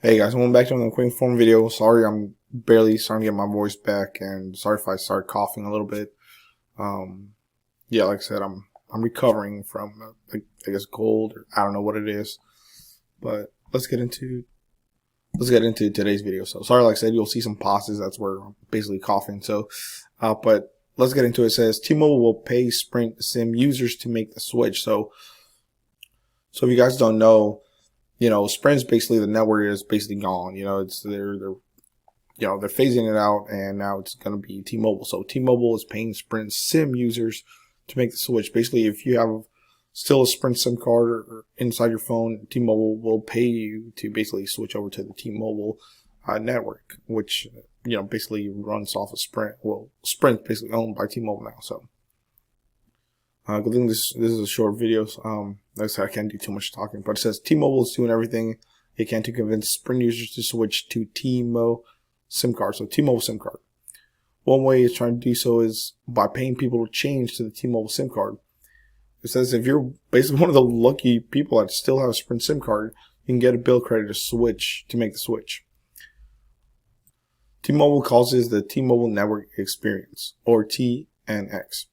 Hey guys, welcome back to another quick form video. Sorry, I'm barely starting to get my voice back, and sorry if I start coughing a little bit. Yeah, like I said, I'm recovering from like, I guess cold, or I don't know what it is. But let's get into today's video. So sorry, like I said, you'll see some pauses. That's where I'm basically coughing. So, but let's get into it. It says T-Mobile will pay Sprint SIM users to make the switch. So if you guys don't know, Sprint's basically, the network is basically gone. It's they're phasing it out, and now it's going to be T-Mobile. So T-Mobile is paying Sprint SIM users to make the switch. Basically, if you have still a Sprint SIM card or inside your phone, T-Mobile will pay you to basically switch over to the T-Mobile network, which basically runs off of Sprint. Well, Sprint's basically owned by T-Mobile now. So good thing this is a short video. Like I said, I can't do too much talking, but it says T-Mobile is doing everything it can to convince Sprint users to switch to T-Mo SIM card. So T-Mobile SIM card. One way it's trying to do so is by paying people to change to the T-Mobile SIM card. It says if you're basically one of the lucky people that still have a Sprint SIM card, you can get a bill credit to make the switch. T-Mobile calls this the T-Mobile Network Experience, or TNX.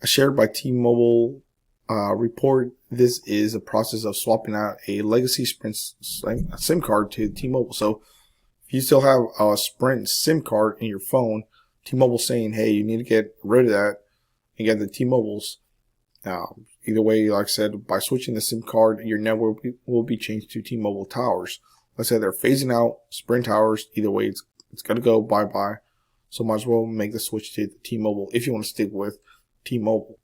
As shared by T-Mobile report, this is a process of swapping out a legacy Sprint SIM card to T-Mobile. So if you still have a Sprint SIM card in your phone, T-Mobile's saying, hey, you need to get rid of that and get the T-Mobile's. Either way, like I said, by switching the SIM card, your network will be changed to T-Mobile towers. Like I said, they're phasing out Sprint towers. Either way, it's going to go bye-bye. So might as well make the switch to the T-Mobile if you want to stick with T-Mobile.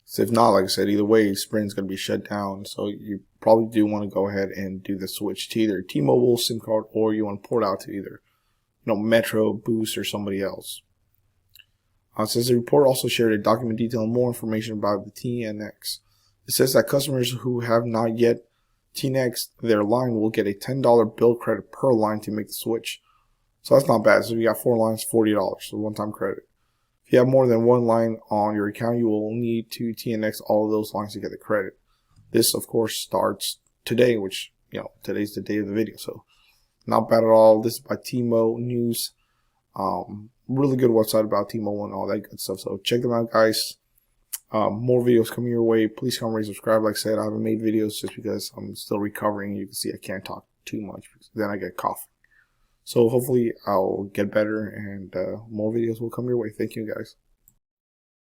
So if not, like I said, either way, Sprint's going to be shut down. So you probably do want to go ahead and do the switch to either T-Mobile SIM card, or you want to port out to either Metro, Boost, or somebody else. It says the report also shared a document detailing more information about the TNX. It says that customers who have not yet TNX'd their line will get a $10 bill credit per line to make the switch. So that's not bad. So if you got 4 lines, $40, so one-time credit. If you have more than one line on your account, you will need to TNX all of those lines to get the credit. This, of course, starts today, which, today's the day of the video. So not bad at all. This is by T-Mo News. Really good website about T-Mobile and all that good stuff. So check them out, guys. More videos coming your way. Please comment, rate, subscribe. Like I said, I haven't made videos just because I'm still recovering. You can see I can't talk too much because then I get coughing. So hopefully I'll get better, and more videos will come your way. Thank you, guys.